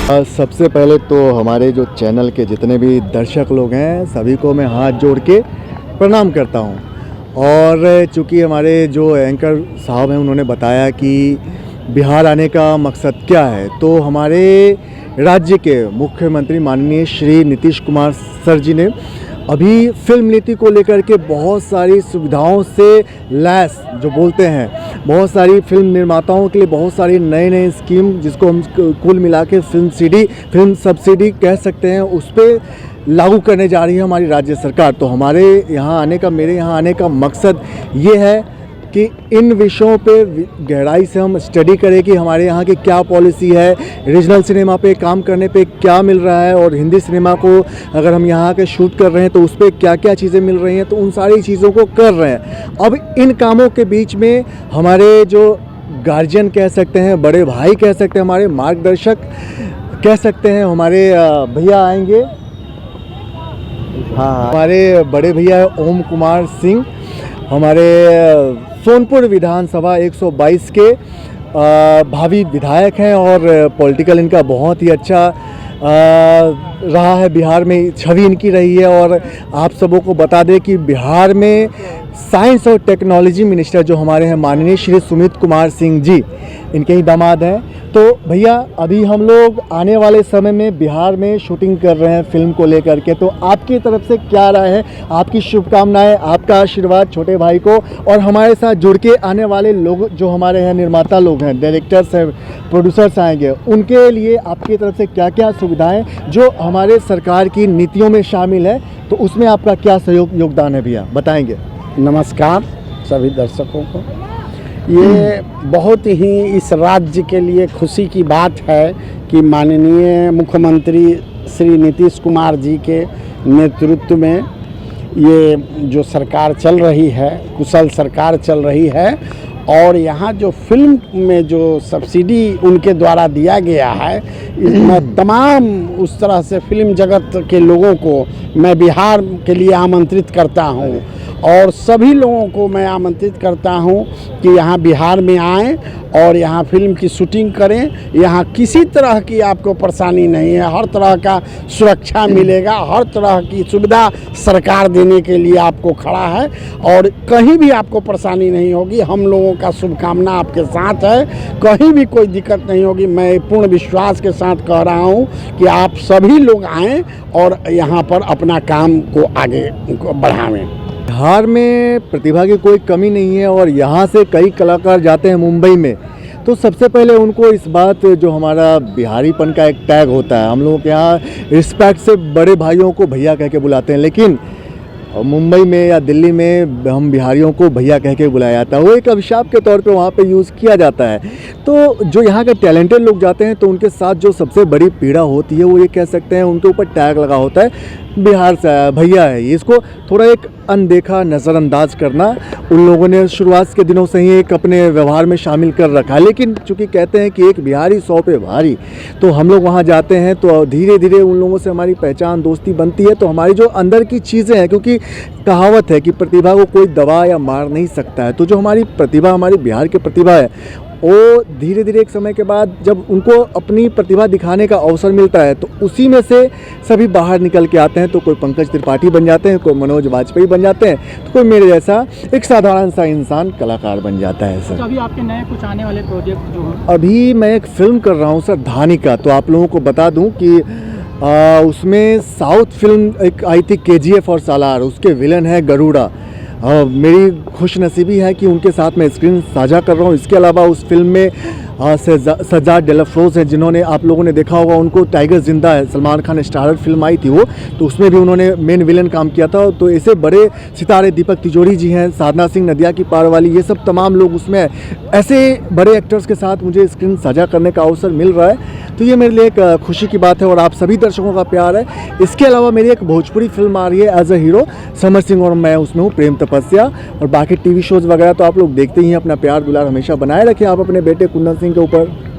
सबसे पहले तो हमारे जो चैनल के जितने भी दर्शक लोग हैं सभी को मैं हाथ जोड़ के प्रणाम करता हूं। और चूँकि हमारे जो एंकर साहब हैं उन्होंने बताया कि बिहार आने का मकसद क्या है, तो हमारे राज्य के मुख्यमंत्री माननीय श्री नीतीश कुमार सर जी ने अभी फिल्म नीति को लेकर के बहुत सारी सुविधाओं से लैस जो बोलते हैं, बहुत सारी फिल्म निर्माताओं के लिए बहुत सारी नए नए स्कीम, जिसको हम कुल मिला के फिल्म सब्सिडी कह सकते हैं, उस पर लागू करने जा रही है हमारी राज्य सरकार। तो मेरे यहाँ आने का मकसद ये है कि इन विषयों पे गहराई से हम स्टडी करें कि हमारे यहाँ की क्या पॉलिसी है, रीजनल सिनेमा पे काम करने पे क्या मिल रहा है, और हिंदी सिनेमा को अगर हम यहाँ के शूट कर रहे हैं तो उस पर क्या क्या चीज़ें मिल रही हैं, तो उन सारी चीज़ों को कर रहे हैं। अब इन कामों के बीच में हमारे जो गार्जियन कह सकते हैं, बड़े भाई कह सकते हैं, हमारे मार्गदर्शक कह सकते हैं, हमारे भैया आएंगे, हाँ, हमारे बड़े भैया ओम कुमार सिंह, हमारे सोनपुर विधानसभा 122 के भावी विधायक हैं, और पॉलिटिकल इनका बहुत ही अच्छा रहा है, बिहार में छवि इनकी रही है। और आप सबों को बता दें कि बिहार में साइंस और टेक्नोलॉजी मिनिस्टर जो हमारे हैं माननीय श्री सुमित कुमार सिंह जी, इनके ही दामाद हैं। तो भैया अभी हम लोग आने वाले समय में बिहार में शूटिंग कर रहे हैं फिल्म को लेकर के, तो आपकी तरफ से क्या राय है, आपकी शुभकामनाएं, आपका आशीर्वाद छोटे भाई को, और हमारे साथ जुड़ के आने वाले लोग जो हमारे यहाँ निर्माता लोग हैं, डायरेक्टर्स हैं, प्रोड्यूसर्स आएंगे, उनके लिए आपकी तरफ से क्या क्या सुविधाएं जो हमारे सरकार की नीतियों में शामिल है, तो उसमें आपका क्या योगदान है भैया, बताएंगे। नमस्कार सभी दर्शकों को। ये बहुत ही इस राज्य के लिए खुशी की बात है कि माननीय मुख्यमंत्री श्री नीतीश कुमार जी के नेतृत्व में ये जो सरकार चल रही है, कुशल सरकार चल रही है, और यहाँ जो फिल्म में जो सब्सिडी उनके द्वारा दिया गया है, इसमें तमाम उस तरह से फिल्म जगत के लोगों को मैं बिहार के लिए आमंत्रित करता हूँ, और सभी लोगों को मैं आमंत्रित करता हूँ कि यहाँ बिहार में आएँ और यहाँ फिल्म की शूटिंग करें। यहाँ किसी तरह की आपको परेशानी नहीं है, हर तरह का सुरक्षा मिलेगा, हर तरह की सुविधा सरकार देने के लिए आपको खड़ा है, और कहीं भी आपको परेशानी नहीं होगी। हम लोगों का शुभकामना आपके साथ है, कहीं भी कोई दिक्कत नहीं होगी। मैं पूर्ण विश्वास के साथ कह रहा हूँ कि आप सभी लोग आएँ और यहाँ पर अपना काम को आगे बढ़ावें। बिहार में प्रतिभा की कोई कमी नहीं है, और यहाँ से कई कलाकार जाते हैं मुंबई में, तो सबसे पहले उनको इस बात जो हमारा बिहारीपन का एक टैग होता है, हम लोगों के यहाँ रिस्पेक्ट से बड़े भाइयों को भैया कह के बुलाते हैं, लेकिन मुंबई में या दिल्ली में हम बिहारियों को भैया कह के बुलाया जाता है, वो एक अभिशाप के तौर पे वहाँ पे यूज़ किया जाता है। तो जो यहाँ के टैलेंटेड लोग जाते हैं तो उनके साथ जो सबसे बड़ी पीड़ा होती है वो ये कह सकते हैं, उनके ऊपर टैग लगा होता है बिहार से आया भैया है, इसको थोड़ा एक अनदेखा नज़रअंदाज करना उन लोगों ने शुरुआत के दिनों से ही एक अपने व्यवहार में शामिल कर रखा है। लेकिन चूँकि कहते हैं कि एक बिहारी 100 पे भारी, तो हम लोग वहाँ जाते हैं तो धीरे धीरे उन लोगों से हमारी पहचान दोस्ती बनती है। तो हमारी जो अंदर की चीज़ें हैं, क्योंकि कहावत है कि प्रतिभा को कोई दबा या मार नहीं सकता है, तो जो हमारी प्रतिभा, हमारी बिहार की प्रतिभा है, वो धीरे धीरे एक समय के बाद जब उनको अपनी प्रतिभा दिखाने का अवसर मिलता है तो उसी में से सभी बाहर निकल के आते हैं। तो कोई पंकज त्रिपाठी बन जाते हैं, कोई मनोज वाजपेयी बन जाते हैं, तो कोई मेरे जैसा एक साधारण सा इंसान कलाकार बन जाता है सर। तो अभी आपके नए कुछ आने वाले प्रोजेक्ट जो हैं? अभी मैं एक फिल्म कर रहा हूँ सर, धानी का। तो आप लोगों को बता दूँ कि उसमें साउथ फिल्म एक आई थी KGF और सालार, उसके विलन है गरुड़ा। मेरी खुशनसीबी है कि उनके साथ मैं स्क्रीन साझा कर रहा हूँ। इसके अलावा उस फिल्म में सज्जाद डेलाफरोज हैं, जिन्होंने आप लोगों ने देखा होगा, उनको टाइगर जिंदा है, सलमान खान स्टारर फिल्म आई थी वो, तो उसमें भी उन्होंने मेन विलन काम किया था। तो ऐसे बड़े सितारे दीपक तिजोरी जी हैं, साधना सिंह नदिया की पार वाली, ये सब तमाम लोग उसमें, ऐसे बड़े एक्टर्स के साथ मुझे स्क्रीन साझा करने का अवसर मिल रहा है। तो ये मेरे लिए एक खुशी की बात है, और आप सभी दर्शकों का प्यार है। इसके अलावा मेरी एक भोजपुरी फिल्म आ रही है as a hero, Samar Singh और मैं उसमें हूँ, प्रेम तपस्या, और बाकी TV शोज़ वगैरह तो आप लोग देखते ही हैं। अपना प्यार दुलार हमेशा बनाए रखें आप अपने बेटे कुंदन सिंह के ऊपर।